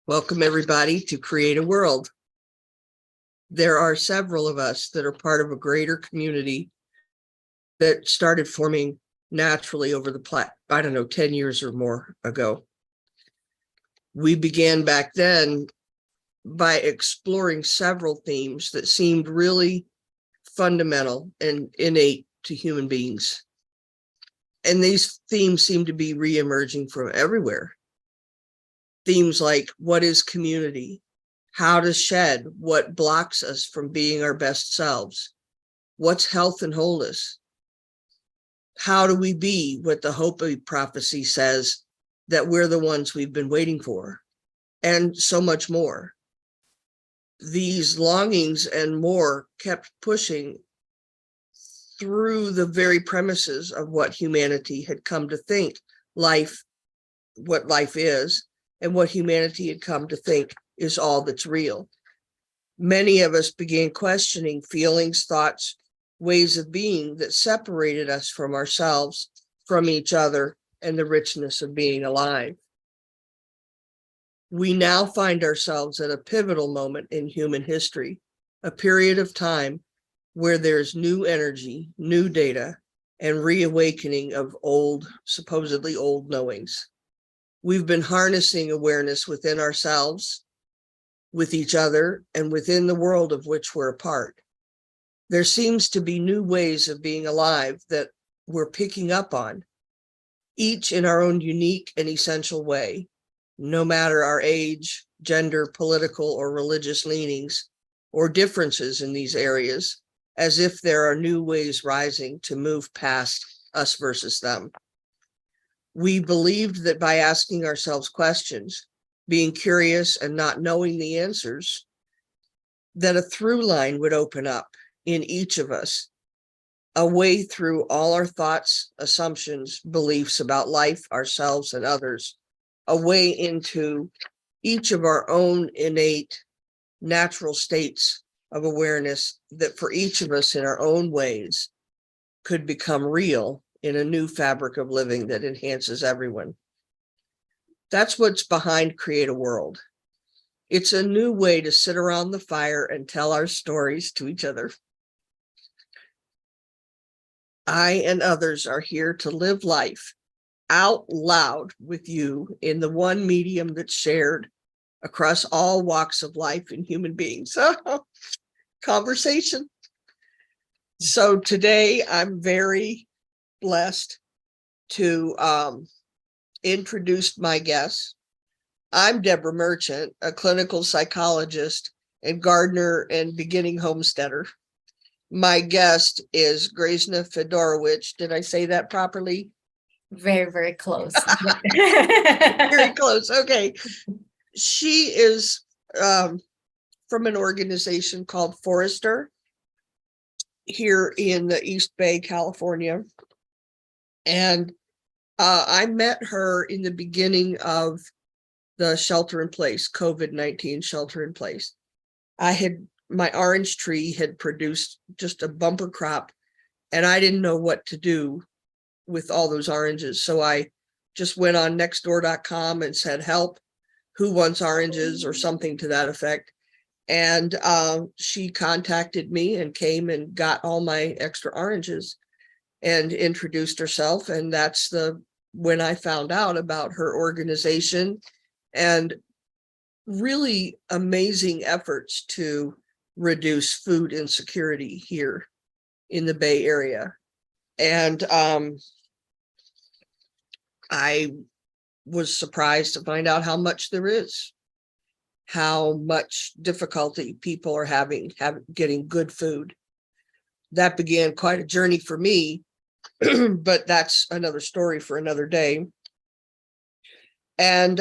Welcome, everybody, to CreateAWorld. There are several of us that are part of a greater community that started forming naturally over the 10 years or more ago. We began back then by exploring several themes that seemed really fundamental and innate to human beings. And these themes seem to be re-emerging from everywhere. Themes like, what is community? How to shed what blocks us from being our best selves? What's health and wholeness? How do we be what the Hopi prophecy says, that we're the ones we've been waiting for? And so much more. These longings and more kept pushing through the very premises of what humanity had come to think what life is, and what humanity had come to think is all that's real. Many of us began questioning feelings, thoughts, ways of being that separated us from ourselves, from each other, and the richness of being alive. We now find ourselves at a pivotal moment in human history, a period of time where there's new energy, new data, and reawakening of supposedly old knowings. We've been harnessing awareness within ourselves, with each other, and within the world of which we're a part. There seems to be new ways of being alive that we're picking up on, each in our own unique and essential way, no matter our age, gender, political, or religious leanings, or differences in these areas, as if there are new ways rising to move past us versus them. We believed that by asking ourselves questions, being curious and not knowing the answers, that a through line would open up in each of us, a way through all our thoughts, assumptions, beliefs about life, ourselves, and others, a way into each of our own innate natural states of awareness that for each of us in our own ways could become real in a new fabric of living that enhances everyone. That's what's behind CreateAWorld. It's a new way to sit around the fire and tell our stories to each other. I and others are here to live life out loud with you in the one medium that's shared across all walks of life in human beings. Conversation. So today I'm very blessed to introduce my guests. I'm Deborah Merchant, a clinical psychologist and gardener and beginning homesteader. My guest is Grazyna Fedorowicz. Did I say that properly? Very, very close. Very close. Okay. She is from an organization called Forester here in the East Bay, California. And I met her in the beginning of the shelter in place, COVID-19 shelter in place. My orange tree had produced just a bumper crop, and I didn't know what to do with all those oranges. So I just went on nextdoor.com and said, help, who wants oranges, or something to that effect. And she contacted me and came and got all my extra oranges and introduced herself. And that's when I found out about her organization and really amazing efforts to reduce food insecurity here in the Bay Area. And I was surprised to find out how much there is, how much difficulty people are having getting good food. That began quite a journey for me, but that's another story for another day. And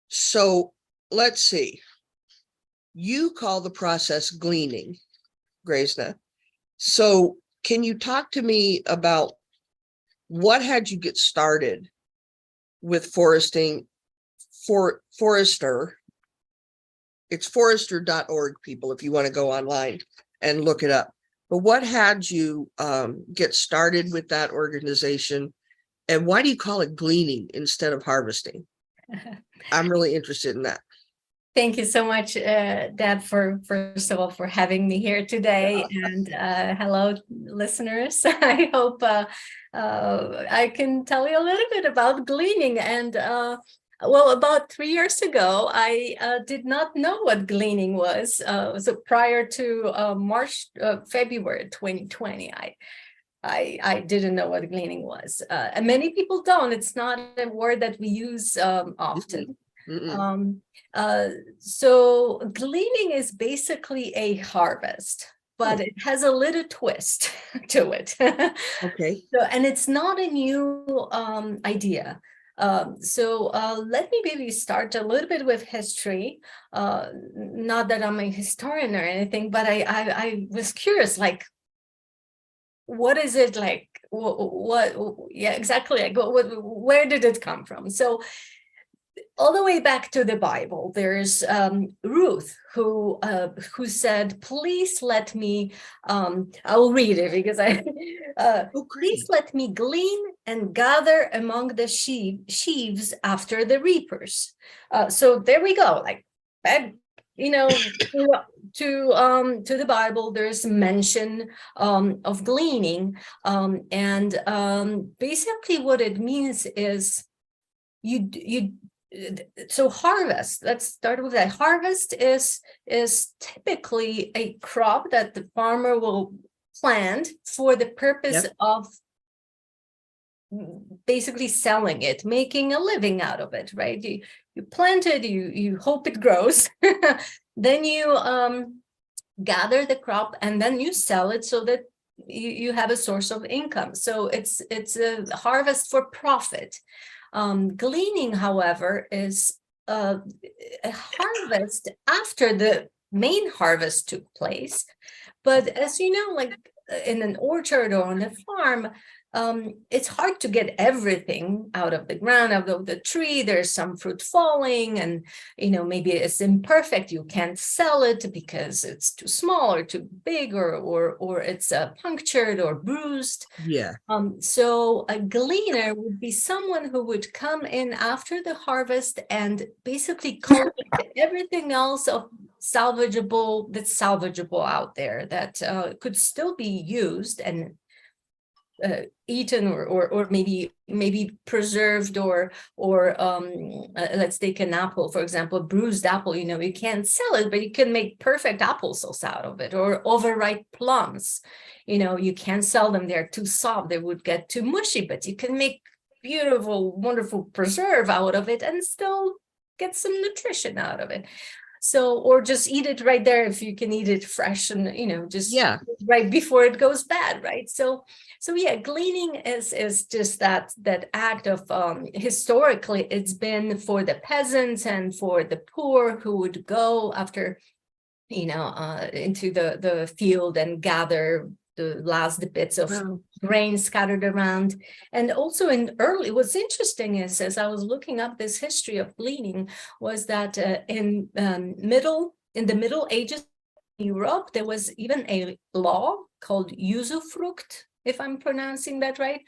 so let's see. You call the process gleaning, Grazyna. So can you talk to me about what had you get started with foresting? Forester. It's forester.org, people, if you want to go online and look it up. But what had you get started with that organization, and why do you call it gleaning instead of harvesting? I'm really interested in that. Thank you so much, Deb, for first of all for having me here today, and hello, listeners. I hope I can tell you a little bit about gleaning. And well, about 3 years ago, I did not know what gleaning was. So prior to February 2020, I didn't know what gleaning was, and many people don't. It's not a word that we use often. So gleaning is basically a harvest, but it has a little twist to it. Okay. So, and it's not a new idea. So let me maybe start a little bit with history. Not that I'm a historian or anything, but I was curious, like, what is it like? What yeah, exactly. Like, where did it come from? So all the way back to the Bible, there's Ruth who said, "Please let me." I'll read it because please let me glean and gather among the sheaves after the reapers. So there we go. Like that, to the Bible, there's mention of gleaning, and basically what it means is so harvest, let's start with that. Harvest is typically a crop that the farmer will plant for the purpose of basically selling it, making a living out of it, right? You plant it, you hope it grows, then you gather the crop, and then you sell it so that you have a source of income. So it's a harvest for profit. Gleaning, however, is a harvest after the main harvest took place. But as you know, like in an orchard or on a farm, it's hard to get everything out of the ground, out of the tree. There's some fruit falling, and maybe it's imperfect. You can't sell it because it's too small or too big, or it's punctured or bruised. Yeah. So a gleaner would be someone who would come in after the harvest and basically collect everything else of that's salvageable out there that could still be used and eaten or maybe preserved, or let's take an apple, for example, a bruised apple. You can't sell it, but you can make perfect applesauce out of it, or overripe plums. You can't sell them, they're too soft, they would get too mushy, but you can make beautiful, wonderful preserve out of it and still get some nutrition out of it. So, or just eat it right there if you can eat it fresh and, just right before it goes bad, right? So yeah, gleaning is just that act of, historically, it's been for the peasants and for the poor who would go after, into the field and gather the last bits of grain scattered around. And also what's interesting is, as I was looking up this history of gleaning, was that in the Middle Ages in Europe, there was even a law called usufruct, if I'm pronouncing that right,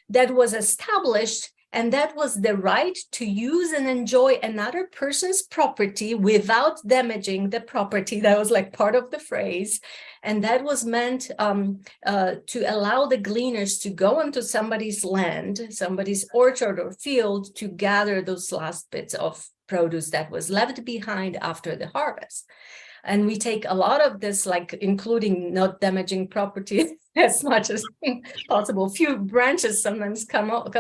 that was established. And that was the right to use and enjoy another person's property without damaging the property. That was like part of the phrase. And that was meant to allow the gleaners to go into somebody's land, somebody's orchard or field, to gather those last bits of produce that was left behind after the harvest. And we take a lot of this, like including not damaging property as much as possible. Few branches sometimes come off,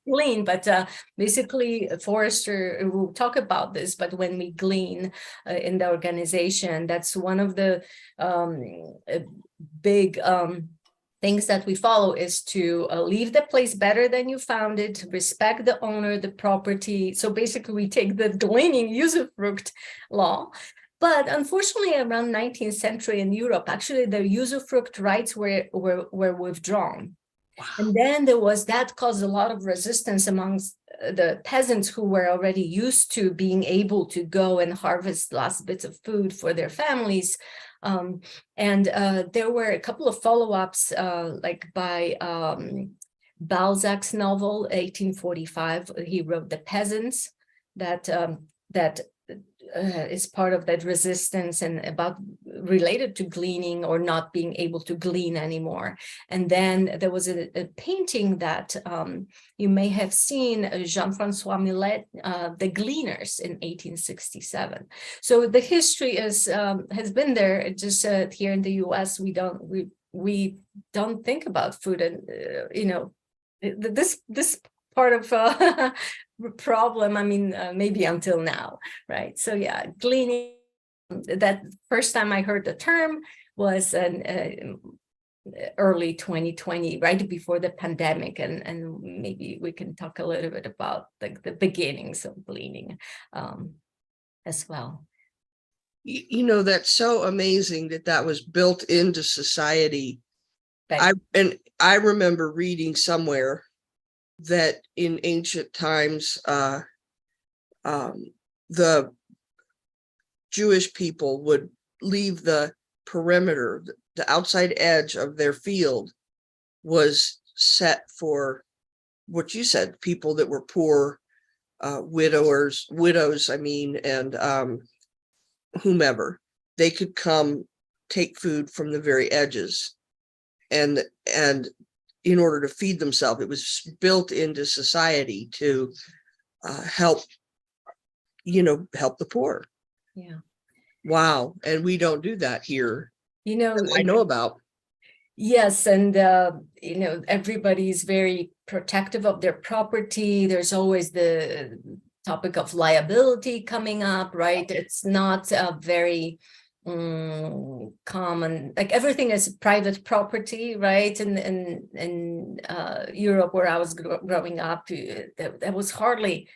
glean, but basically a forester will talk about this. But when we glean in the organization, that's one of the big things that we follow, is to leave the place better than you found it, respect the owner, the property. So basically we take the gleaning usufruct law. But unfortunately, around 19th century in Europe, actually the usufruct rights were withdrawn. Wow. And then that caused a lot of resistance amongst the peasants who were already used to being able to go and harvest last bits of food for their families. And there were a couple of follow-ups, like by Balzac's novel, 1845. He wrote The Peasants. that is part of that resistance and about related to gleaning or not being able to glean anymore. And then there was a painting that you may have seen, Jean-Francois Millet, The Gleaners in 1867. So the history is has been there. It just here in the US, we don't think about food, and this part of problem, I mean, maybe until now, right? So yeah, gleaning, that first time I heard the term was in early 2020, right before the pandemic, and maybe we can talk a little bit about the beginnings of gleaning as well. That's so amazing that was built into society. Right. I remember reading somewhere that in ancient times, the Jewish people would leave the perimeter, the outside edge of their field was set for what you said, people that were poor, widows, I mean, and whomever. They could come take food from the very edges, and in order to feed themselves. It was built into society to help the poor. Yeah. Wow. And we don't do that here. I know about. Yes, and everybody's very protective of their property. There's always the topic of liability coming up, right? It's not a very common, like everything is private property, right? And in Europe, where I was growing up, there was hardly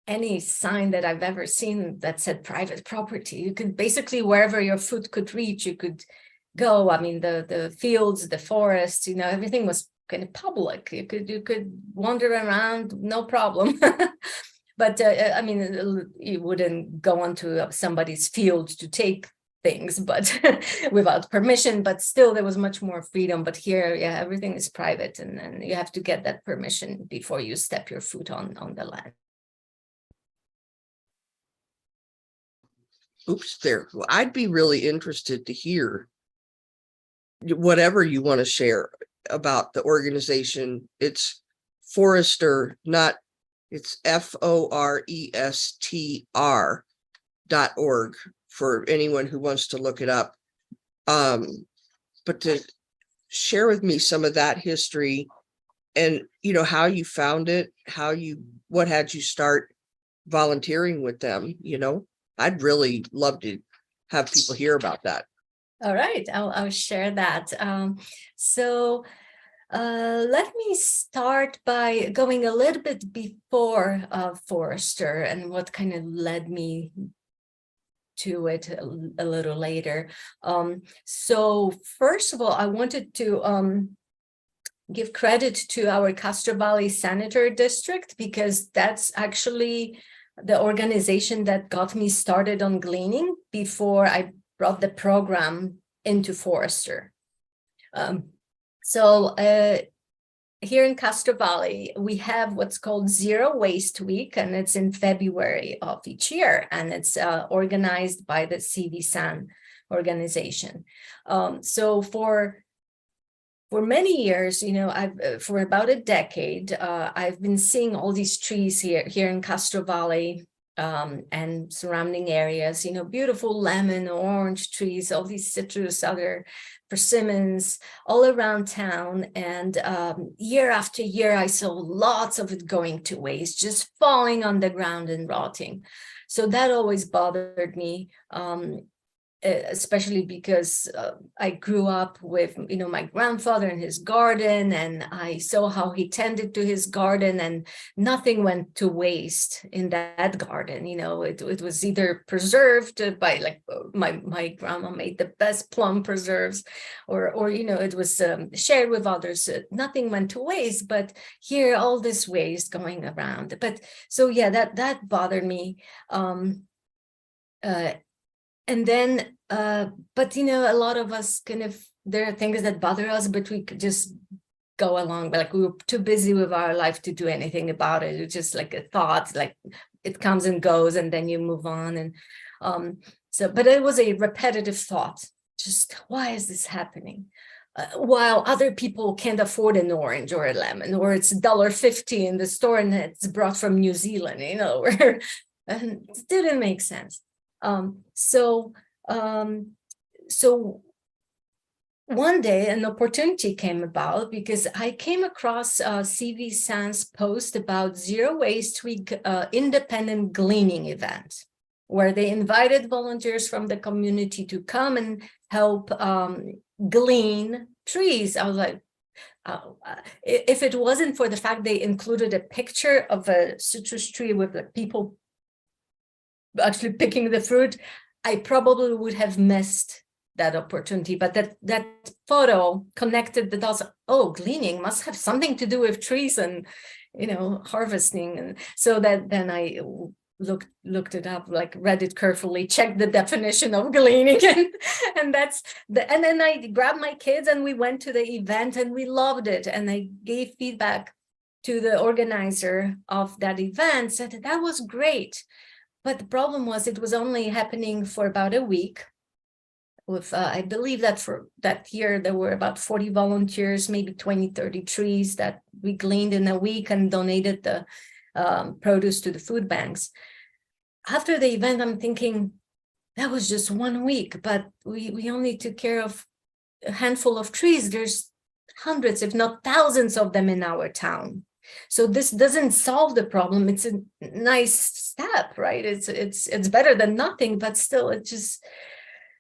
any sign that I've ever seen that said private property. You could basically, wherever your foot could reach, you could go. I mean, the fields, the forests, everything was kind of public. You could wander around, no problem. But I mean, you wouldn't go onto somebody's field to take things, but without permission. But still, there was much more freedom. But here, yeah, everything is private, and you have to get that permission before you step your foot on the land. Oops, there. Well, I'd be really interested to hear whatever you want to share about the organization. It's Forester, it's FORESTR.org for anyone who wants to look it up. But to share with me some of that history and, how you found it, what had you start volunteering with them, I'd really love to have people hear about that. All right, I'll share that. So let me start by going a little bit before Forester and what kind of led me to it a little later. So first of all, I wanted to give credit to our Castro Valley Senator District, because that's actually the organization that got me started on gleaning before I brought the program into Forester. So here in Castro Valley, we have what's called Zero Waste Week, and it's in February of each year, and it's organized by the CVSAN organization. So for many years, for about a decade, I've been seeing all these trees here in Castro Valley and surrounding areas, beautiful lemon, orange trees, all these citrus, other persimmons all around town. And year after year, I saw lots of it going to waste, just falling on the ground and rotting. So that always bothered me. Especially because I grew up with, my grandfather in his garden, and I saw how he tended to his garden, and nothing went to waste in that garden. It was either preserved by, like, my grandma made the best plum preserves, or it was shared with others. Nothing went to waste, but here, all this waste going around. But so, yeah, that bothered me. And then, but, a lot of us there are things that bother us, but we could just go along. But like, we were too busy with our life to do anything about it. It's just like a thought, like it comes and goes, and then you move on. And but it was a repetitive thought. Just, why is this happening? While other people can't afford an orange or a lemon, or it's $1.50 in the store and it's brought from New Zealand, where and it didn't make sense. So one day an opportunity came about because I came across CV San's post about Zero Waste Week independent gleaning event, where they invited volunteers from the community to come and help glean trees. I was like, if it wasn't for the fact they included a picture of a citrus tree with the people actually picking the fruit, I probably would have missed that opportunity. But that photo connected the dots. Oh, gleaning must have something to do with trees and harvesting. And so that then I looked it up, like read it carefully, checked the definition of gleaning, and then I grabbed my kids and we went to the event and we loved it. And I gave feedback to the organizer of that event, said that was great. But the problem was it was only happening for about a week. With I believe that for that year there were about 40 volunteers, maybe 20, 30 trees that we gleaned in a week and donated the produce to the food banks. After the event, I'm thinking that was just 1 week, but we only took care of a handful of trees. There's hundreds, if not thousands of them in our town. So this doesn't solve the problem. It's a nice step, right? It's better than nothing, but still, it's just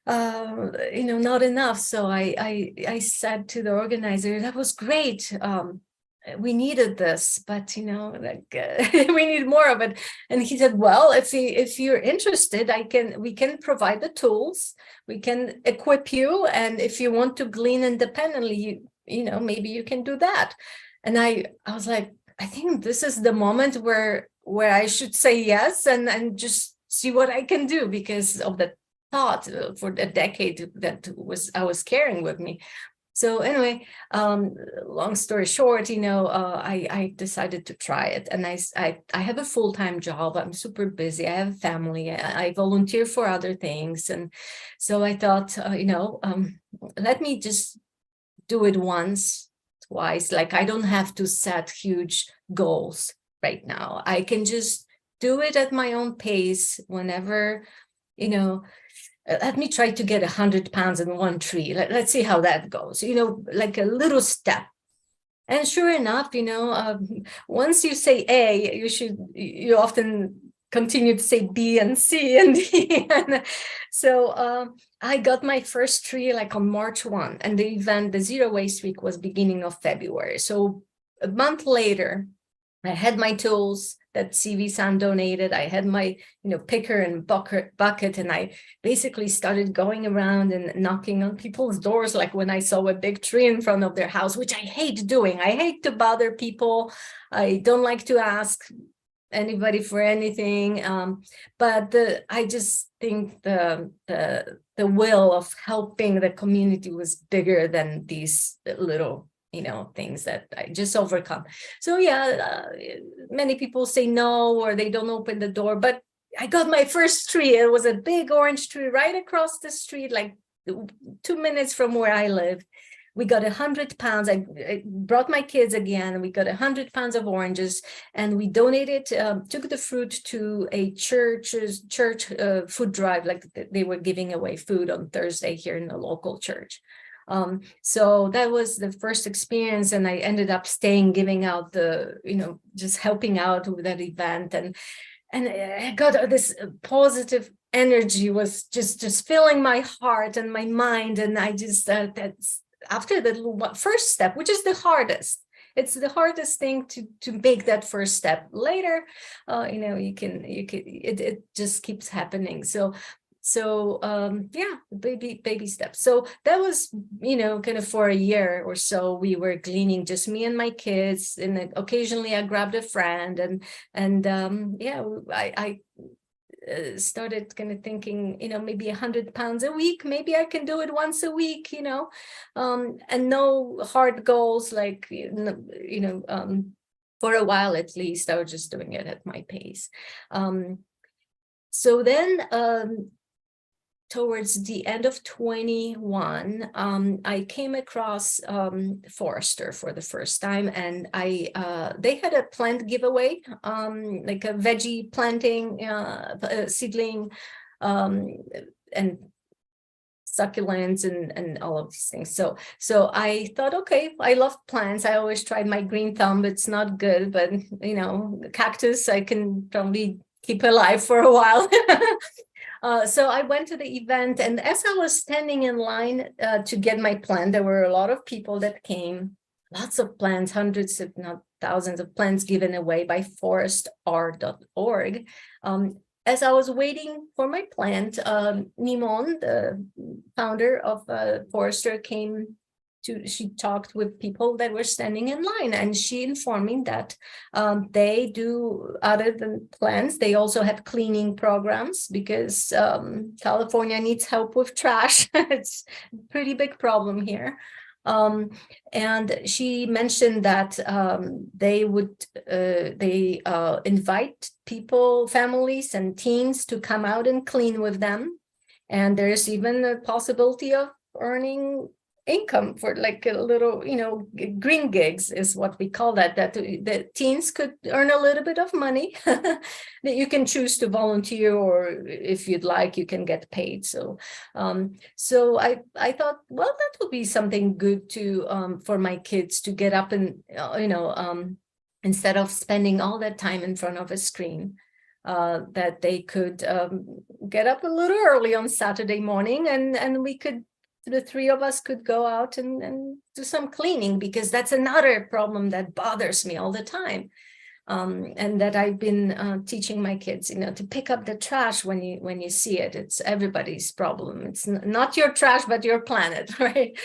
not enough. So I said to the organizer, that was great. We needed this, but we need more of it. And he said, well, if you're interested, we can provide the tools, we can equip you, and if you want to glean independently, maybe you can do that. And I was like, I think this is the moment where I should say yes and just see what I can do, because of the thought for a decade that I was carrying with me. So anyway, long story short, I decided to try it, and I have a full-time job. I'm super busy. I have a family. I volunteer for other things, and so I thought, let me just do it once, twice. Like, I don't have to set huge goals right now. I can just do it at my own pace whenever, let me try to get 100 pounds in one tree. Let's see how that goes, like a little step. And sure enough, once you say A, you often continue to say B and C and D. And so I got my first tree like on March 1, and the Zero Waste Week was beginning of February. So a month later, I had my tools that CV San donated. I had my, picker and bucket, and I basically started going around and knocking on people's doors, like when I saw a big tree in front of their house, which I hate doing. I hate to bother people. I don't like to ask anybody for anything. But I just think the will of helping the community was bigger than these little things that I just overcome. So yeah, many people say no, or they don't open the door, but I got my first tree. It was a big orange tree right across the street, like 2 minutes from where I live. We got 100 pounds. I brought my kids again. We got 100 pounds of oranges, and we donated, took the fruit to a church food drive. Like they were giving away food on Thursday here in the local church. So that was the first experience, and I ended up giving out just helping out with that event, and I got this positive energy was just filling my heart and my mind, and I just that's after the first step, which is the hardest. It's the hardest thing to make that first step. Later, it just keeps happening. So yeah, baby steps. So that was, kind of for a year or so, we were gleaning, just me and my kids, and occasionally I grabbed a friend, and yeah, I started kind of thinking, maybe 100 pounds a week, maybe I can do it once a week, and no hard goals, like, for a while at least. I was just doing it at my pace. So then towards the end of 21, I came across Forester for the first time, and they had a plant giveaway, like a veggie planting, seedling, and succulents and all of these things. So I thought, okay, I love plants. I always tried my green thumb. It's not good, but cactus I can probably keep alive for a while. So I went to the event, and as I was standing in line to get my plant, there were a lot of people that came, lots of plants, hundreds if not thousands of plants given away by forestr.org. As I was waiting for my plant, Nimon, the founder of Forester, she talked with people that were standing in line, and she informed me that they do, other than plants, they also have cleaning programs, because California needs help with trash. It's a pretty big problem here. And she mentioned that they invite people, families and teens to come out and clean with them. And there's even a possibility of earning income for like a little, green gigs is what we call that the teens could earn a little bit of money that you can choose to volunteer, or if you'd like, you can get paid. So I thought, well, that would be something good to for my kids to get up and instead of spending all that time in front of a screen, that they could get up a little early on Saturday morning, and we could, the three of us could go out and do some cleaning, because that's another problem that bothers me all the time. And that I've been teaching my kids, to pick up the trash when you see it. It's everybody's problem. It's not your trash, but your planet, right?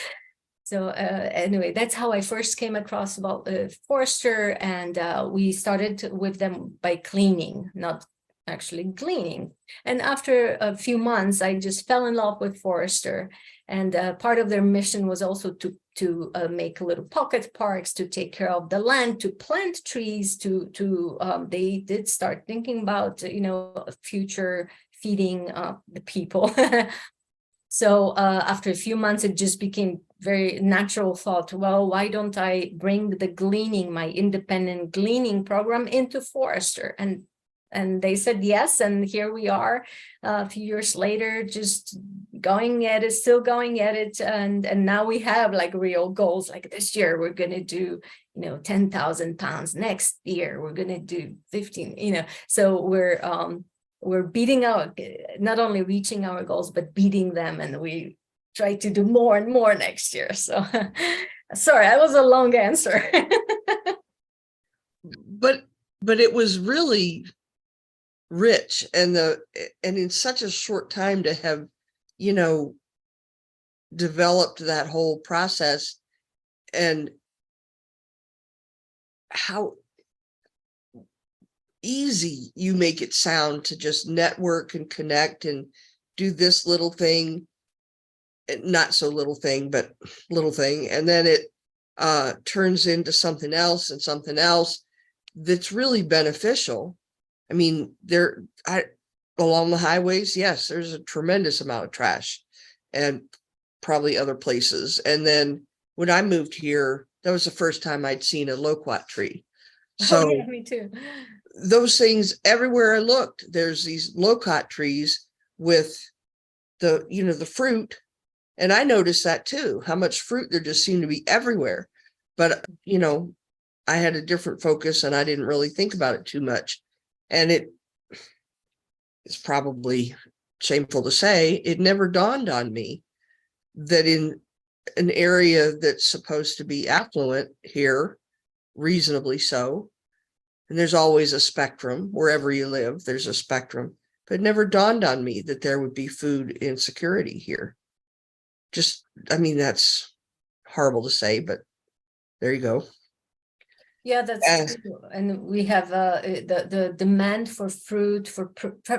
So anyway, that's how I first came across about Forester, and we started with them by cleaning, not actually gleaning. And after a few months, I just fell in love with Forester. And part of their mission was also to make little pocket parks, to take care of the land, to plant trees, they did start thinking about, future feeding the people. So after a few months, it just became very natural thought, well, why don't I bring the gleaning, my independent gleaning program, into Forester? And they said yes, and here we are a few years later, just going at it, still going at it, and now we have like real goals. Like this year we're going to do 10,000 pounds. Next year we're going to do 15. So we're beating out, not only reaching our goals but beating them, and we try to do more and more next year. So sorry, that was a long answer. but it was really rich, and in such a short time to have developed that whole process, and how easy you make it sound to just network and connect and do this little thing, not so little thing, but little thing, and then it turns into something else and something else that's really beneficial. I mean, along the highways, yes, there's a tremendous amount of trash, and probably other places. And then when I moved here, that was the first time I'd seen a loquat tree. So oh, yeah, me too. Those things, everywhere I looked, there's these loquat trees with the fruit. And I noticed that too, how much fruit there just seemed to be everywhere. But, I had a different focus, and I didn't really think about it too much. And it's probably shameful to say, it never dawned on me that in an area that's supposed to be affluent here, reasonably so, and there's always a spectrum, wherever you live, there's a spectrum, but it never dawned on me that there would be food insecurity here. That's horrible to say, but there you go. Yeah, that's true. And we have the demand for fruit, for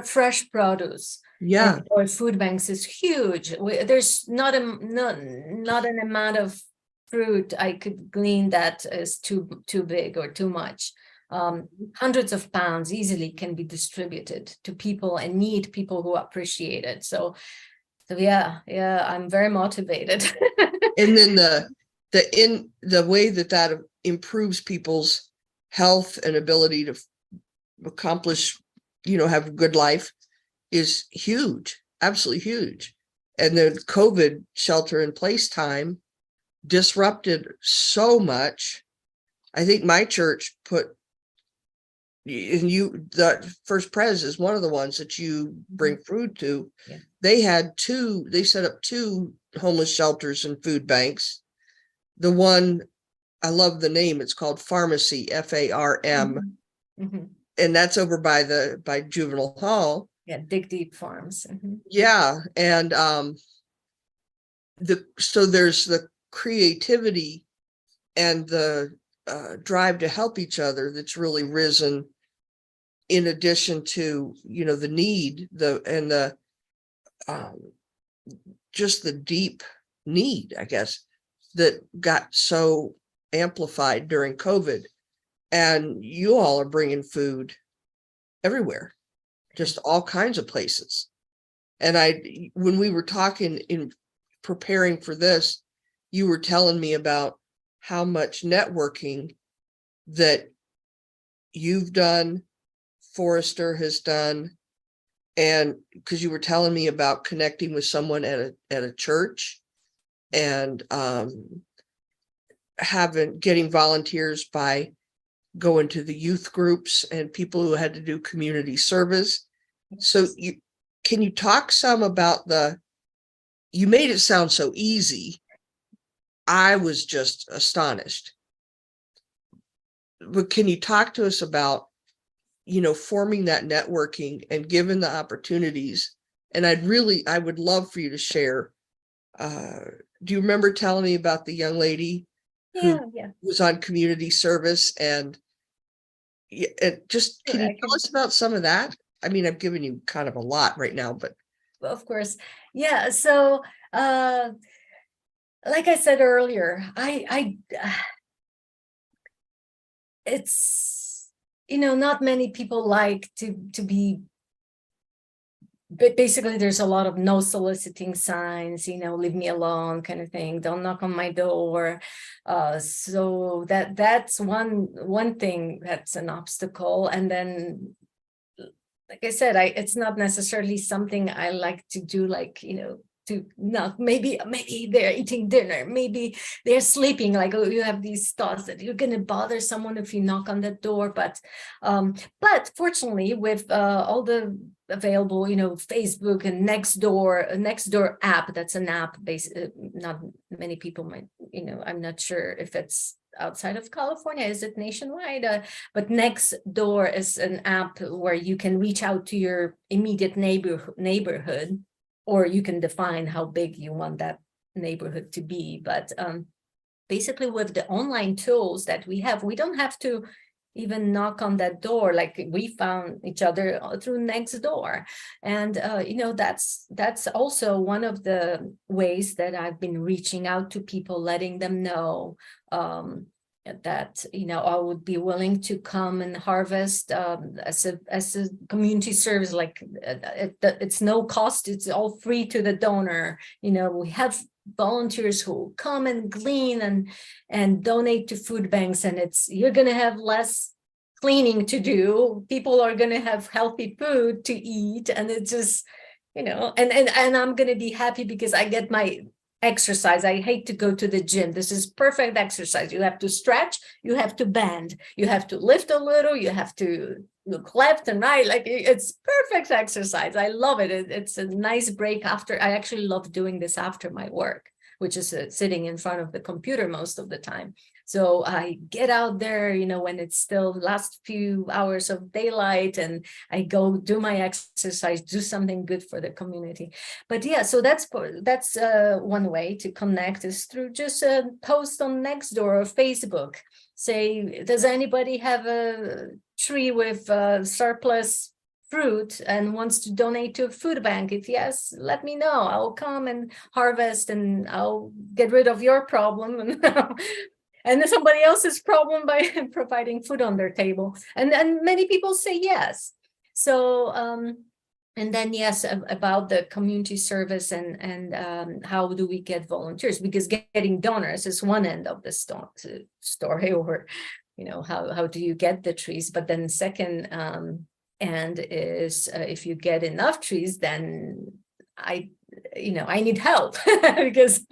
fresh produce, Yeah, or food banks is huge. There's not an amount of fruit I could glean that is too big or too much. Hundreds of pounds easily can be distributed to people in need, people who appreciate it. So yeah, I'm very motivated. And then the way that improves people's health and ability to accomplish, have a good life is huge, absolutely huge. And the COVID shelter in place time disrupted so much. I think my church the First Pres is one of the ones that you bring food to. Yeah. They set up 2 homeless shelters and food banks. The one, I love the name, it's called Pharmacy, FARM. Mm-hmm. And that's over by Juvenile Hall. Yeah, Dig Deep Farms. Mm-hmm. Yeah. And so there's the creativity and the drive to help each other that's really risen, in addition to the need, just the deep need, I guess, that got so amplified during COVID. And you all are bringing food everywhere, just all kinds of places. And when we were talking in preparing for this, you were telling me about how much networking that you've done, Forrester has done, and because you were telling me about connecting with someone at a church, and getting volunteers by going to the youth groups and people who had to do community service. So can you talk some about you made it sound so easy. I was just astonished. But can you talk to us about, forming that networking and given the opportunities? And I would love for you to share. Do you remember telling me about the young lady who was on community service and just, can you tell us about some of that? I mean, I've given you kind of a lot right now, but. Of course. Yeah. So, like I said earlier, it's, not many people like to be, but basically there's a lot of no soliciting signs, leave me alone kind of thing. Don't knock on my door. So that's one thing that's an obstacle. And then, like I said, it's not necessarily something I like to do, like, maybe they're eating dinner, maybe they're sleeping, like, oh, you have these thoughts that you're going to bother someone if you knock on the door. But fortunately, with all the available, Facebook and Nextdoor app, that's an app based, not many people might, I'm not sure if it's outside of California, is it nationwide? But Nextdoor is an app where you can reach out to your immediate neighborhood, or you can define how big you want that neighborhood to be. But basically, with the online tools that we have, we don't have to even knock on that door. Like, we found each other through Nextdoor. And, that's also one of the ways that I've been reaching out to people, letting them know that, I would be willing to come and harvest as a community service. Like, it's no cost, it's all free to the donor. We have volunteers who come and glean and donate to food banks, and you're going to have less cleaning to do. People are going to have healthy food to eat, and it's just, and I'm going to be happy because I get my exercise. I hate to go to the gym. This is perfect exercise. You have to stretch, you have to bend, you have to lift a little, you have to look left and right. Like, it's perfect exercise. I love it. It's a nice break after. I actually love doing this after my work, which is sitting in front of the computer most of the time. So I get out there, when it's still last few hours of daylight, and I go do my exercise, do something good for the community. But yeah, so that's one way to connect, is through just a post on Nextdoor or Facebook. Say, does anybody have a tree with surplus fruit and wants to donate to a food bank? If yes, let me know. I'll come and harvest, and I'll get rid of your problem. and then somebody else's problem by providing food on their table. And many people say yes. So and then yes, about the community service and how do we get volunteers? Because getting donors is one end of the story, or how do you get the trees? But then second end is if you get enough trees, then I need help because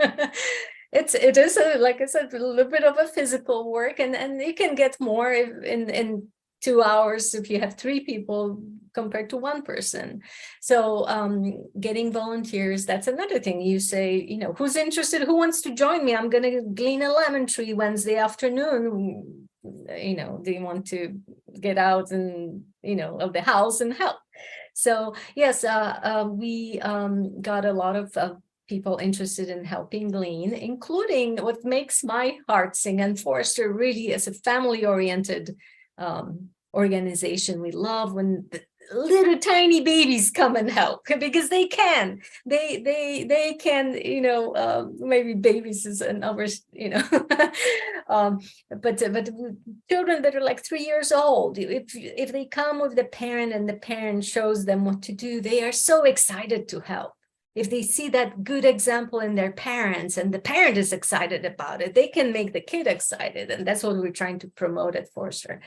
it is like I said, a little bit of a physical work, and you can get more in 2 hours if you have 3 people compared to 1 person. So getting volunteers, that's another thing. You say, who's interested, who wants to join me? I'm going to glean a lemon tree Wednesday afternoon. Do you want to get out and of the house and help? So yes, we got a lot of people interested in helping glean, including what makes my heart sing, and Forester really is a family-oriented organization. We love when the little tiny babies come and help, because they can maybe babies is another but children that are like 3 years old, if they come with the parent and the parent shows them what to do, they are so excited to help. If they see that good example in their parents and the parent is excited about it, they can make the kid excited. And that's what we're trying to promote at Forester.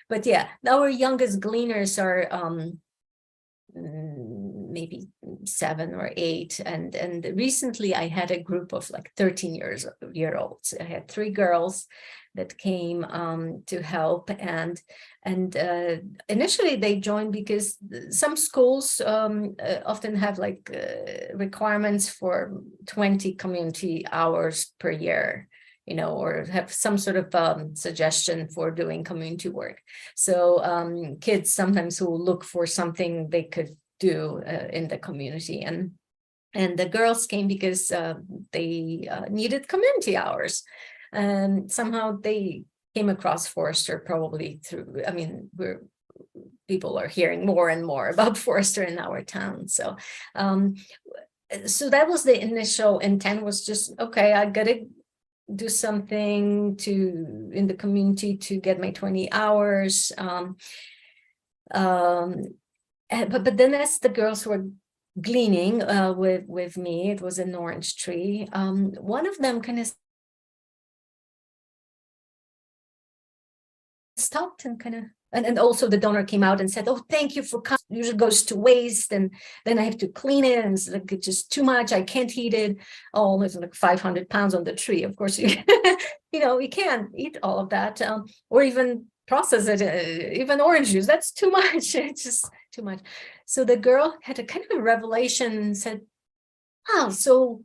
But yeah, our youngest gleaners are maybe 7 or 8. And recently I had a group of like 13-year-olds. I had 3 girls that came to help, and initially they joined because some schools often have like requirements for 20 community hours per year, or have some sort of suggestion for doing community work. So kids sometimes who look for something they could do in the community, and the girls came because they needed community hours. And somehow they came across Forester probably through, people are hearing more and more about Forester in our town. So so that was the initial intent, was just, okay, I gotta do something in the community to get my 20 hours. But then as the girls were gleaning with me, it was an orange tree. One of them kind of stopped and and also the donor came out and said, oh, thank you for coming. Usually goes to waste, and then I have to clean it, and it's like, it's just too much. I can't eat it. Oh, there's like 500 pounds on the tree. Of course, you can't eat all of that, or even process it. Even orange juice, that's too much. It's just too much. So the girl had a kind of a revelation and said, wow, so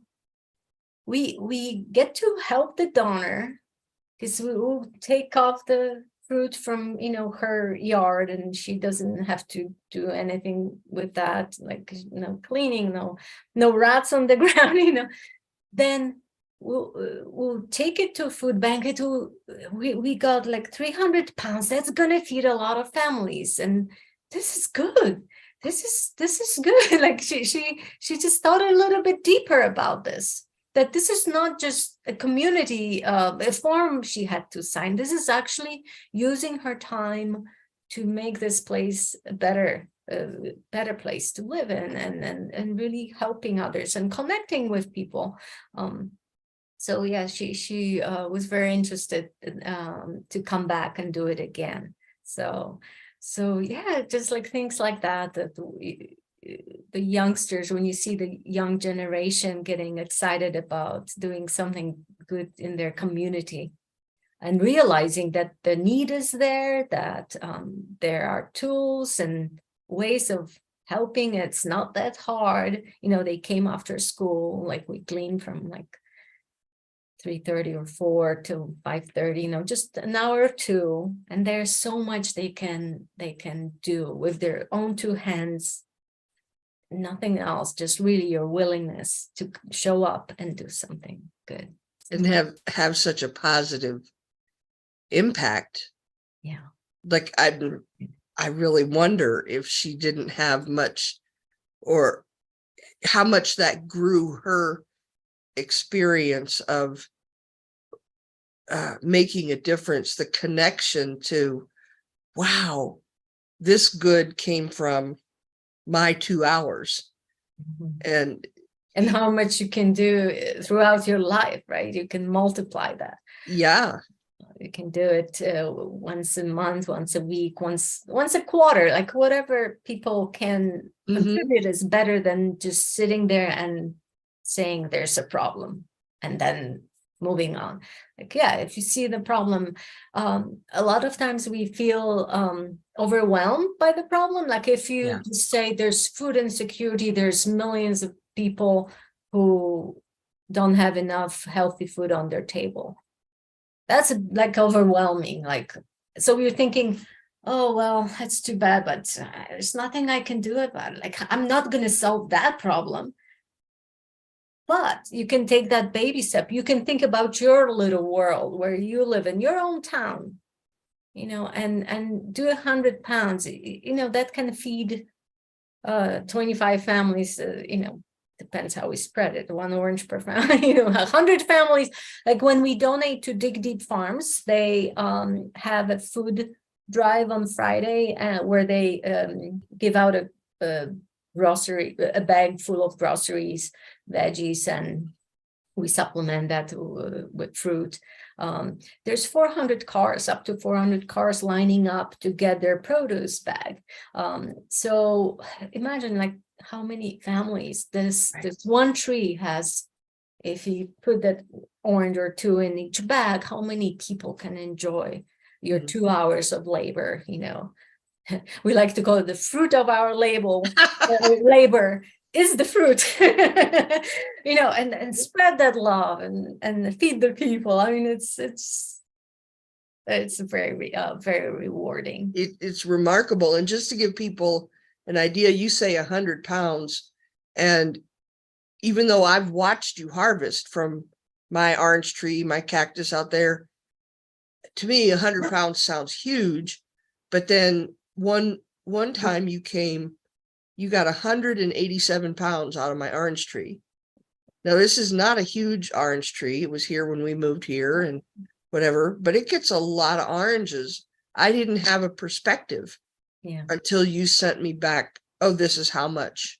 we get to help the donor because we will take off the fruit from her yard, and she doesn't have to do anything with that, like cleaning, no rats on the ground. Then we'll take it to a food bank. We got like 300 pounds. That's gonna feed a lot of families, and this is good. This is good. Like she just thought a little bit deeper about this, that this is not just a community, a form she had to sign. This is actually using her time to make this place a better place to live in, and really helping others and connecting with people. So yeah, she was very interested to come back and do it again. So yeah, just like things like that the youngsters, when you see the young generation getting excited about doing something good in their community and realizing that the need is there, that there are tools and ways of helping. It's not that hard. They came after school, like we gleaned from like 3:30 or 4 till 5:30, just an hour or 2. And there's so much they can do with their own 2 hands. Nothing else, just really your willingness to show up and do something good and have such a positive impact. Yeah. Like I really wonder if she didn't have much, or how much that grew her experience of making a difference, the connection to, wow, this good came from my 2 hours. And how much you can do throughout your life, right? You can multiply that. yeah, You can do it once a month, once a week, once a quarter, like whatever people can contribute is better than just sitting there and saying there's a problem and then moving on. Like, yeah, if you see the problem, a lot of times we feel overwhelmed by the problem. Like if you just say there's food insecurity, there's millions of people who don't have enough healthy food on their table. That's like overwhelming. Like, so you're thinking, oh, well, that's too bad, but there's nothing I can do about it. Like, I'm not going to solve that problem. But you can take that baby step. You can think about your little world where you live in your own town, and do 100 pounds, that can feed 25 families, depends how we spread it, 1 orange per family, 100 families. Like when we donate to Dig Deep Farms, they have a food drive on Friday where they give out a bag full of groceries, veggies, and we supplement that with fruit. There's 400 cars, up to 400 cars lining up to get their produce bag. So imagine like how many families this one tree has. If you put that orange or 2 in each bag, how many people can enjoy your 2 hours of labor? We like to call it the fruit of our labor is the fruit, and spread that love and feed the people. I mean, it's very, very rewarding. It's remarkable. And just to give people an idea, you say 100 pounds, and even though I've watched you harvest from my orange tree, my cactus out there, to me, 100 pounds sounds huge. But then one time you came, you got 187 pounds out of my orange tree. Now, this is not a huge orange tree. It was here when we moved here and whatever, but it gets a lot of oranges. I didn't have a perspective until you sent me back, oh, this is how much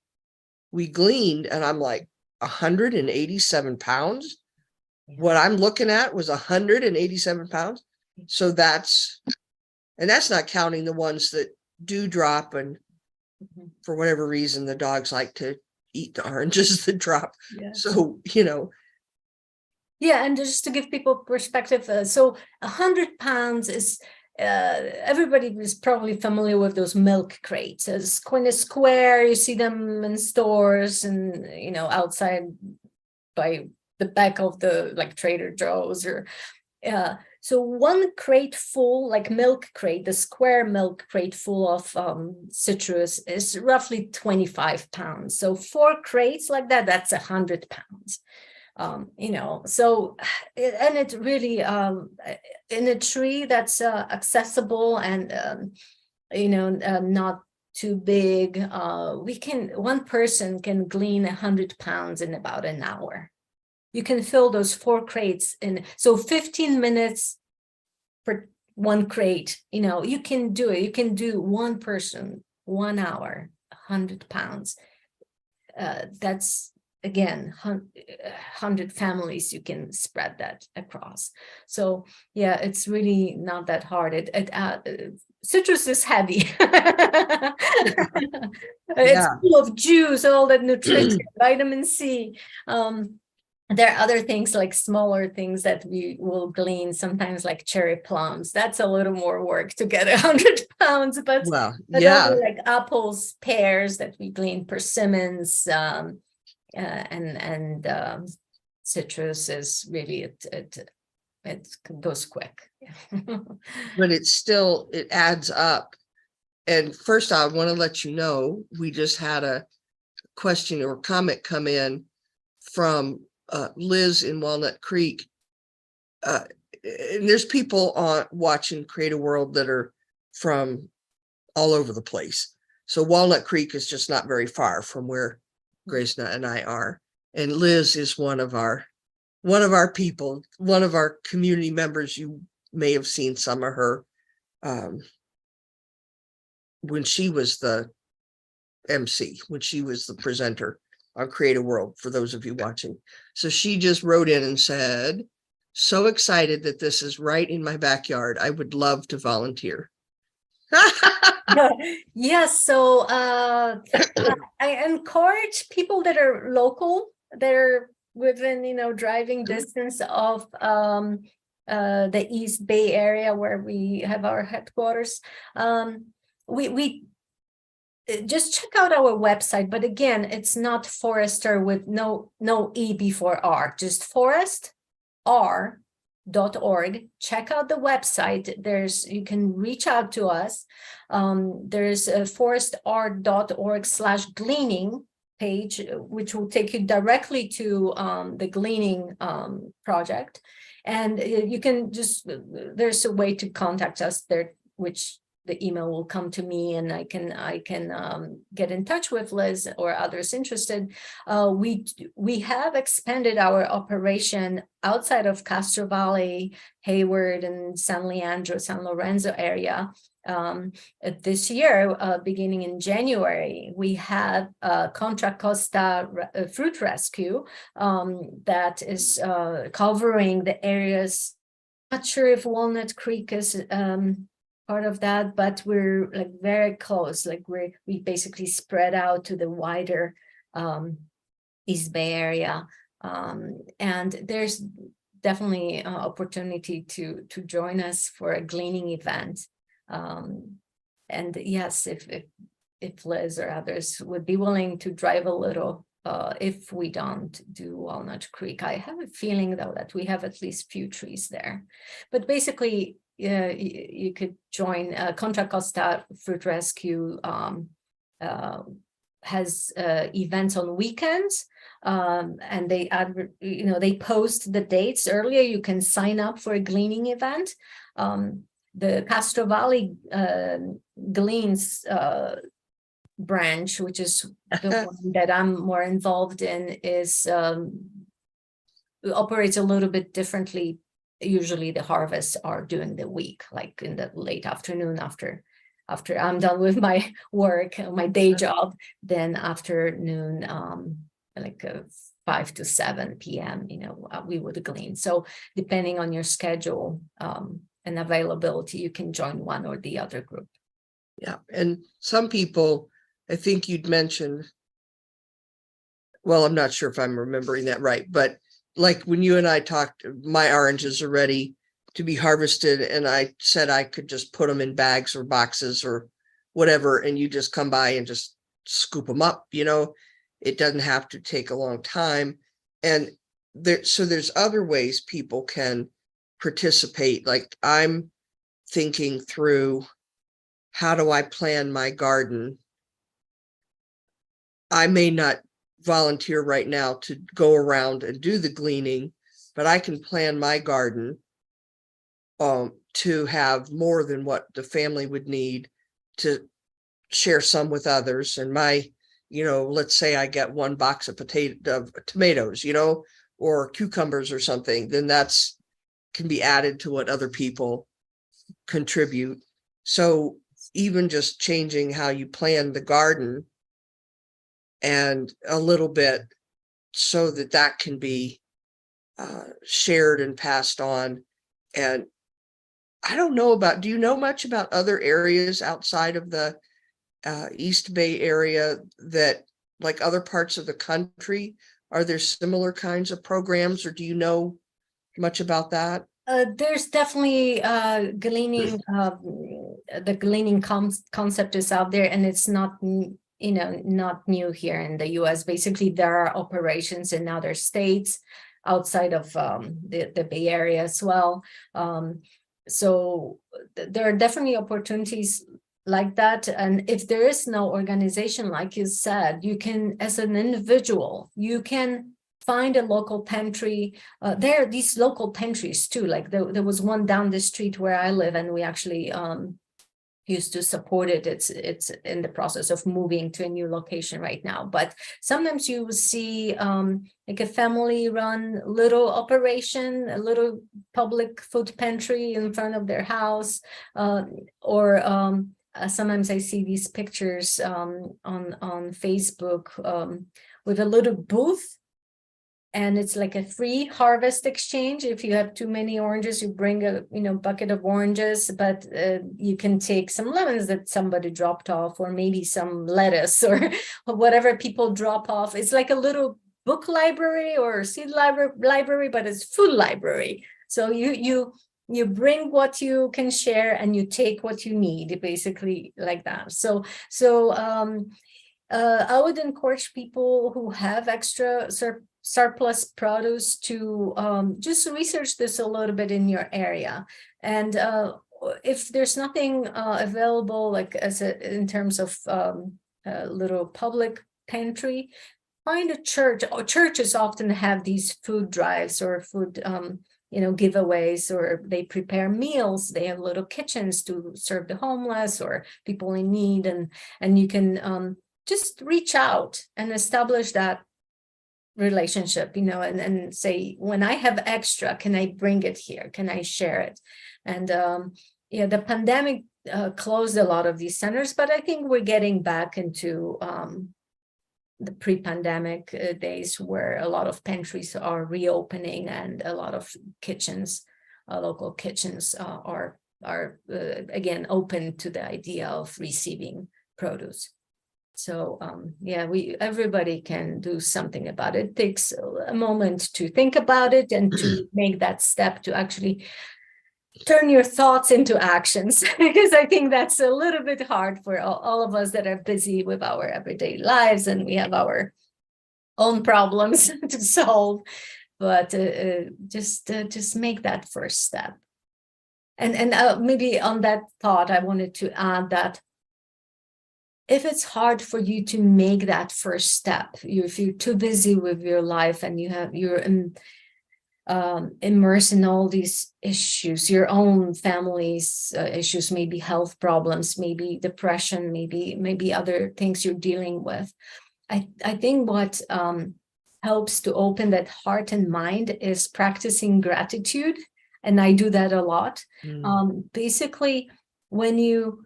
we gleaned. And I'm like, 187 pounds? What I'm looking at was 187 pounds. So that's not counting the ones that do drop, and for whatever reason, the dogs like to eat the oranges that drop. So, Yeah, and just to give people perspective, so 100 pounds is, everybody is probably familiar with those milk crates. It's kind of square, you see them in stores and, outside by the back of the, like Trader Joe's or, so one crate full, like milk crate, the square milk crate full of citrus is roughly 25 pounds. So 4 crates like that, that's 100 pounds. So, and it really, in a tree that's accessible and, not too big, one person can glean 100 pounds in about an hour. You can fill those 4 crates in, so 15 minutes per 1 crate, you can do it. You can do 1 person, 1 hour, 100 pounds. That's, again, 100 families you can spread that across. So yeah, it's really not that hard. Citrus is heavy. It's full of juice, all that nutrition, vitamin C. There are other things like smaller things that we will glean, sometimes like cherry plums. That's a little more work to get 100 pounds, but like apples, pears that we glean, persimmons, and citrus is really it goes quick. But it adds up. And first, I want to let you know, we just had a question or comment come in from Liz in Walnut Creek. And there's people watching CreateAWorld that are from all over the place. So Walnut Creek is just not very far from where Grazyna and I are. And Liz is one of our one of our people, one of our community members, you may have seen some of her when she was the MC, when she was the presenter on CreateAWorld, for those of you watching. So she just wrote in and said, so excited that this is right in my backyard. I would love to volunteer. Yes, so I encourage people that are local, that are within, driving distance of the East Bay area where we have our headquarters. We just check out our website, but again, it's not Forester with no E before R, just forestr.org. Check out the website. You can reach out to us. There's a forestr.org/gleaning page, which will take you directly to the gleaning project. And you can there's a way to contact us there, which the email will come to me, and I can get in touch with Liz or others interested. We have expanded our operation outside of Castro Valley, Hayward, and San Leandro, San Lorenzo area. This year, beginning in January, we have Contra Costa Fruit Rescue that is covering the areas. Not sure if Walnut Creek is part of that, but we're like very close. Like we basically spread out to the wider East Bay area, and there's definitely opportunity to join us for a gleaning event. And yes, if Liz or others would be willing to drive a little, if we don't do Walnut Creek, I have a feeling though that we have at least few trees there. But basically, you could join Contra Costa Fruit Rescue. Has events on weekends, and they post the dates earlier. You can sign up for a gleaning event. The Castro Valley Gleans branch, which is the one that I'm more involved in, operates a little bit differently. Usually the harvests are during the week, like in the late afternoon after I'm done with my work, my day job, then afternoon, like 5 to 7 p.m., we would glean. So depending on your schedule and availability, you can join one or the other group. Yeah, and some people, I think you'd mentioned, well, I'm not sure if I'm remembering that right, but like when you and I talked, my oranges are ready to be harvested, and I said I could just put them in bags or boxes or whatever, and you just come by and just scoop them up. It doesn't have to take a long time. And there's other ways people can participate. Like I'm thinking through, how do I plan my garden? I may not volunteer right now to go around and do the gleaning, but I can plan my garden to have more than what the family would need, to share some with others. And let's say I get one box of tomatoes, or cucumbers or something, then that's can be added to what other people contribute. So even just changing how you plan the garden and a little bit, so that can be shared and passed on. And I don't know do you know much about other areas outside of the East Bay area, that like other parts of the country? Are there similar kinds of programs, or do you know much about that? There's definitely gleaning. The gleaning concept is out there, and it's not not new here in the US. Basically, there are operations in other states outside of the Bay Area as well. So there are definitely opportunities like that. And if there is no organization, like you said, you can, as an individual, you can find a local pantry. There are these local pantries too. Like there was one down the street where I live, and we actually used to support it. It's in the process of moving to a new location right now. But sometimes you will see like a family-run little operation, a little public food pantry in front of their house, or sometimes I see these pictures on Facebook with a little booth. And it's like a free harvest exchange. If you have too many oranges, you bring a bucket of oranges, but you can take some lemons that somebody dropped off, or maybe some lettuce or whatever people drop off. It's like a little book library or seed library, but it's food library. So you bring what you can share and you take what you need, basically like that. So I would encourage people who have extra surplus produce to just research this a little bit in your area. And if there's nothing available, like in terms of a little public pantry, find a church. Churches often have these food drives or food giveaways, or they prepare meals. They have little kitchens to serve the homeless or people in need, and you can just reach out and establish that relationship, and say, when I have extra, can I bring it here? Can I share it? And the pandemic closed a lot of these centers, but I think we're getting back into the pre-pandemic days, where a lot of pantries are reopening and a lot of kitchens, local kitchens are again open to the idea of receiving produce. So everybody can do something about it. It takes a moment to think about it and to make that step to actually turn your thoughts into actions, because I think that's a little bit hard for all of us that are busy with our everyday lives, and we have our own problems to solve. But just make that first step. And maybe on that thought, I wanted to add that if it's hard for you to make that first step, if you're too busy with your life and you're immersed in all these issues, your own family's issues, maybe health problems, maybe depression, maybe other things you're dealing with, I think what helps to open that heart and mind is practicing gratitude. And I do that a lot. Basically, when you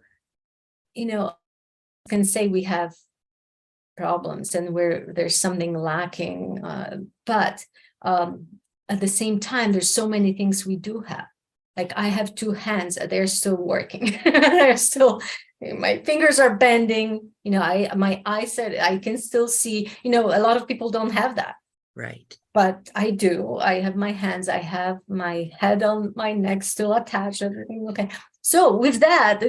can say we have problems and there's something lacking, but at the same time, there's so many things we do have. Like, I have two hands, they're still working. They're still, my fingers are bending, my eyesight, I can still see, a lot of people don't have that. Right. But I do. I have my hands, I have my head on my neck still attached, everything okay. So with that,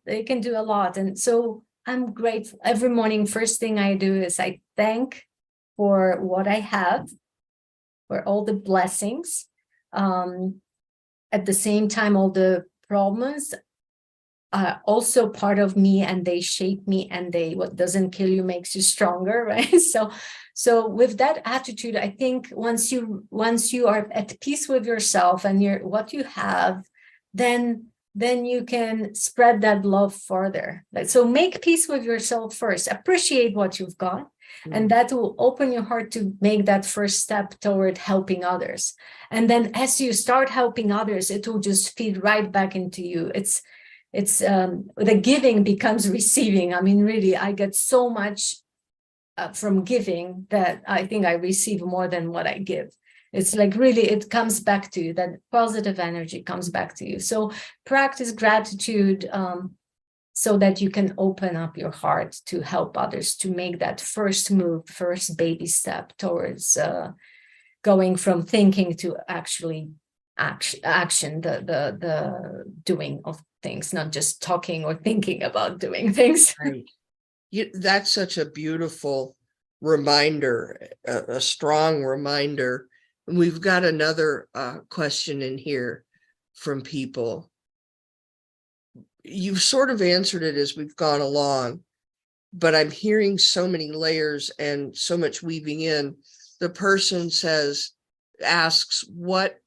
they can do a lot. And so I'm grateful. Every morning, first thing I do is I thank for what I have, for all the blessings. At the same time, all the problems are also part of me, and they shape me, and what doesn't kill you makes you stronger, right? So with that attitude, I think once you are at peace with yourself and what you have, then you can spread that love further. So make peace with yourself first, appreciate what you've got, and that will open your heart to make that first step toward helping others. And then as you start helping others, it will just feed right back into you. It's the giving becomes receiving. I mean, really, I get so much from giving that I think I receive more than what I give. It's like, really, it comes back to you. That positive energy comes back to you. So practice gratitude so that you can open up your heart to help others, to make that first move, first baby step towards going from thinking to actually action, the doing of things, not just talking or thinking about doing things. Right. That's such a beautiful reminder, a strong reminder. And we've got another question in here from people. You've sort of answered it as we've gone along, but I'm hearing so many layers and so much weaving in. The person asks, what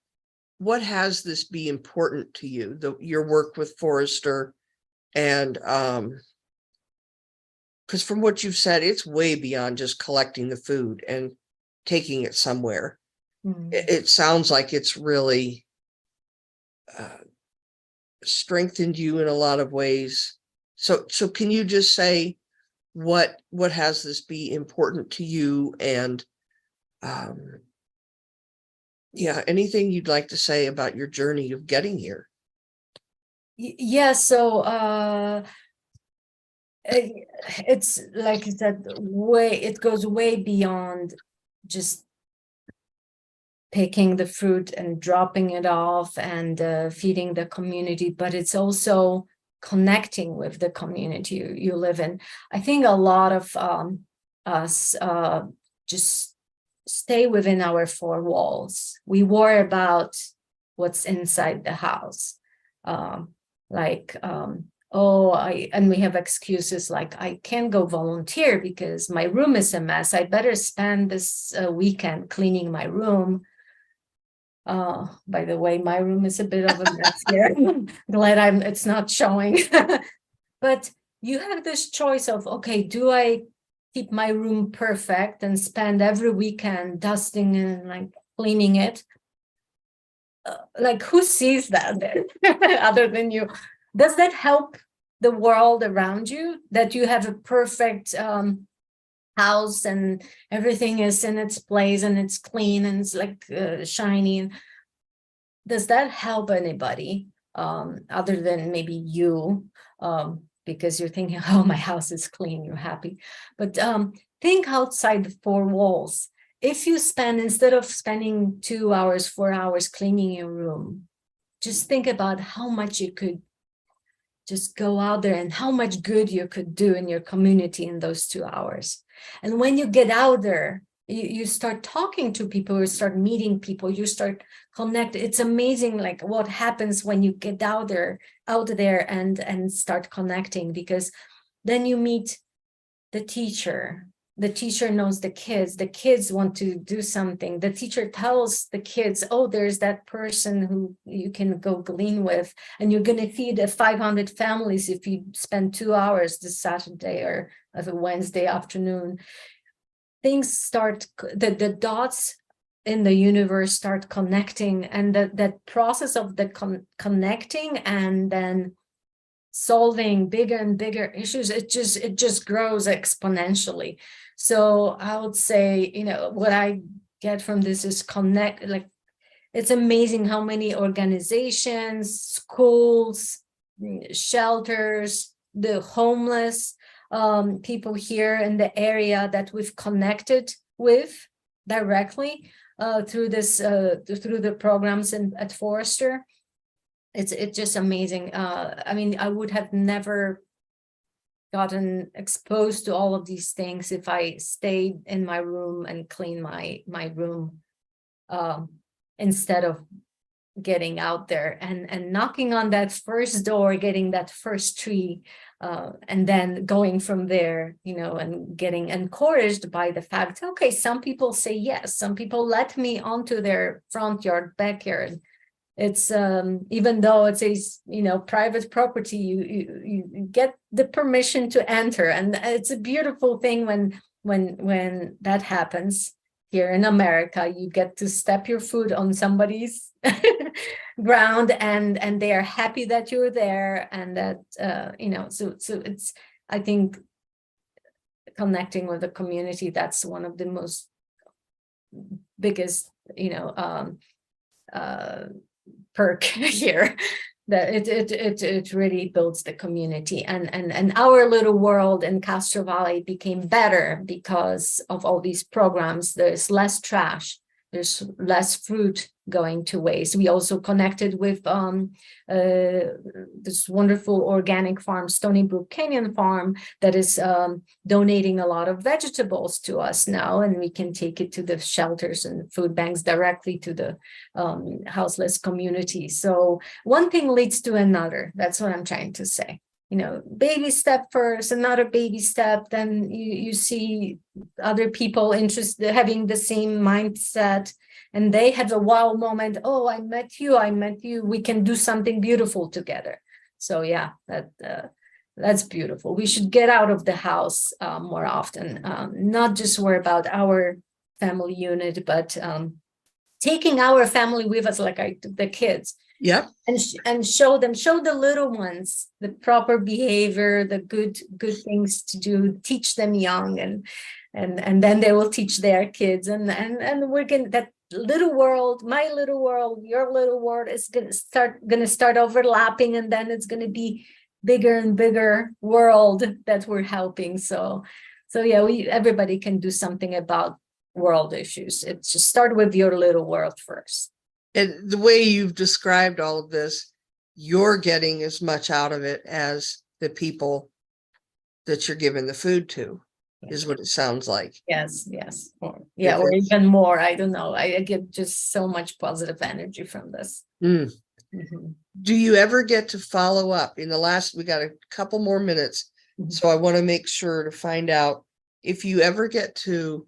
has this be important to you? Your work with Forrester And because from what you've said, it's way beyond just collecting the food and taking it somewhere. It sounds like it's really strengthened you in a lot of ways. So can you just say what has this be important to you, and anything you'd like to say about your journey of getting here? Yeah, so it's like I said, it goes way beyond just picking the fruit and dropping it off and feeding the community, but it's also connecting with the community you live in. I think a lot of us just stay within our four walls. We worry about what's inside the house. And we have excuses like, I can't go volunteer because my room is a mess. I better spend this weekend cleaning my room. By the way, my room is a bit of a mess here. Glad it's not showing. But you have this choice of, okay, do I keep my room perfect and spend every weekend dusting and like cleaning it? Like, who sees that other than you? Does that help the world around you, that you have a perfect house and everything is in its place and it's clean and it's like shiny? And does that help anybody other than maybe you, because you're thinking, oh, my house is clean, you're happy? But think outside the four walls. If you spend, instead of spending 2 hours, 4 hours cleaning your room, just think about how much you could just go out there and how much good you could do in your community in those 2 hours. And when you get out there, you start talking to people, you start meeting people, you start connecting. It's amazing, like what happens when you get out there and start connecting, because then you meet the teacher. The teacher knows the kids want to do something. The teacher tells the kids, oh, there's that person who you can go glean with, and you're going to feed 500 families if you spend 2 hours this Saturday or a Wednesday afternoon. Things start, the dots in the universe start connecting, and that process of the connecting and then solving bigger and bigger issues, it just grows exponentially. So I would say, what I get from this is connect. Like, it's amazing how many organizations, schools, shelters, the homeless, people here in the area that we've connected with directly through the programs at Forrester. It's just amazing. I would have never gotten exposed to all of these things if I stayed in my room and cleaned my room instead of getting out there and knocking on that first door, getting that first tree, and then going from there, and getting encouraged by the fact, okay, some people say yes, some people let me onto their front yard, backyard. It's even though it's a private property, you get the permission to enter, and it's a beautiful thing when that happens. Here in America, you get to step your foot on somebody's ground, and they are happy that you're there, and that so it's, I think, connecting with the community, that's one of the most biggest perk here, that it really builds the community, and our little world in Castro Valley became better because of all these programs. There's less trash, there's less fruit going to waste. We also connected with this wonderful organic farm, Stony Brook Canyon Farm, that is donating a lot of vegetables to us now, and we can take it to the shelters and food banks directly to the houseless community. So one thing leads to another. That's what I'm trying to say. Baby step first, another baby step, then you see other people interested, having the same mindset, and they have a wow moment. Oh, I met you, we can do something beautiful together. So yeah, that That's beautiful. We should get out of the house more often, not just worry about our family unit, but taking our family with us, like I took the kids. Yep. And show the little ones the proper behavior, the good things to do, teach them young, and then they will teach their kids, and we're going that little world, my little world, your little world is going to start overlapping, and then it's going to be bigger and bigger world that we're helping. So yeah, everybody can do something about world issues. It's just start with your little world first. And the way you've described all of this, you're getting as much out of it as the people that you're giving the food to, is what it sounds like. Yes. Or even more. I don't know. I get just so much positive energy from this. Mm-hmm. Do you ever get to follow up? We got a couple more minutes. Mm-hmm. So I want to make sure to find out if you ever get to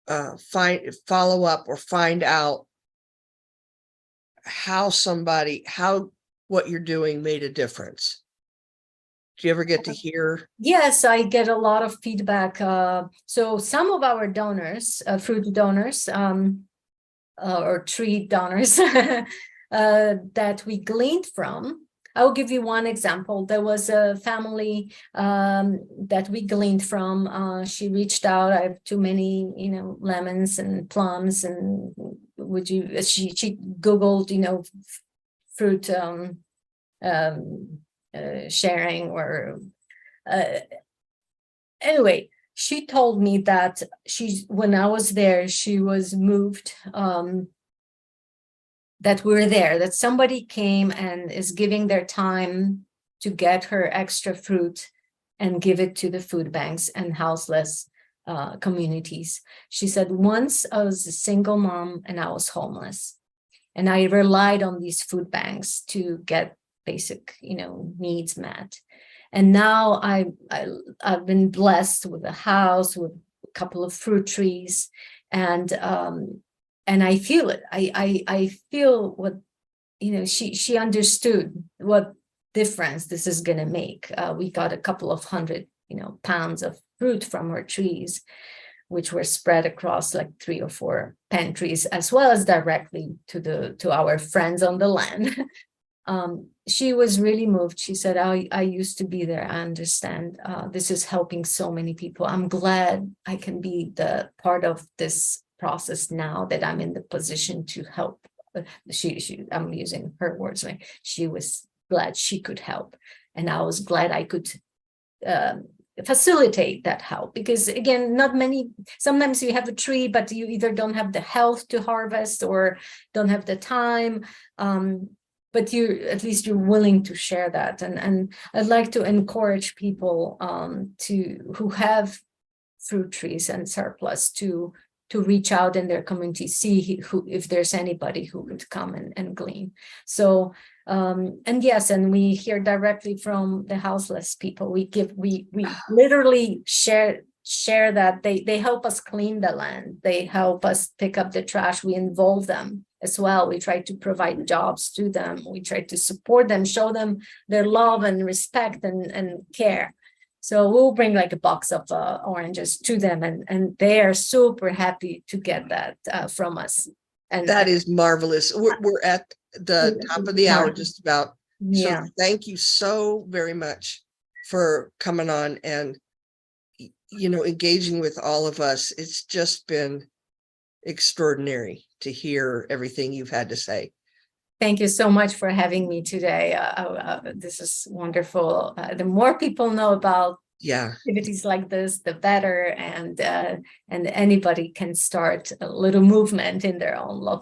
follow up or find out how what you're doing made a difference. Do you ever get to hear? Yes, I get a lot of feedback. So some of our donors, fruit donors, or tree donors that we gleaned from. I'll give you one example. There was a family that we gleaned from. She reached out. I have too many, lemons and plums, and she Googled, fruit sharing, or anyway, she told me that when I was there, she was moved that we're there, that somebody came and is giving their time to get her extra fruit and give it to the food banks and houseless communities. She said, once I was a single mom and I was homeless, and I relied on these food banks to get basic, needs met. And now I've been blessed with a house, with a couple of fruit trees, and I feel it. I feel what, she understood what difference this is going to make. We got a couple of hundred, pounds of fruit from her trees, which were spread across like 3 or 4 pantries, as well as directly to our friends on the land. She was really moved. She said, I used to be there. I understand. This is helping so many people. I'm glad I can be the part of this process now that I'm in the position to help. I'm using her words, right? She was glad she could help. And I was glad I could facilitate that help, because again, sometimes you have a tree, but you either don't have the health to harvest or don't have the time. But at least you're willing to share that. And I'd like to encourage people who have fruit trees and surplus to reach out in their community, see if there's anybody who would come and glean. So, and yes, and we hear directly from the houseless people. We literally share that they help us clean the land. They help us pick up the trash. We involve them as well. We try to provide jobs to them. We try to support them, show them their love and respect and care. So we'll bring like a box of oranges to them, and they are super happy to get that from us. And that is marvelous. We're at the top of the hour, just about. Yeah. So thank you so very much for coming on and, engaging with all of us. It's just been extraordinary to hear everything you've had to say. Thank you so much for having me today. This is wonderful. The more people know about activities like this, the better. And anybody can start a little movement in their own local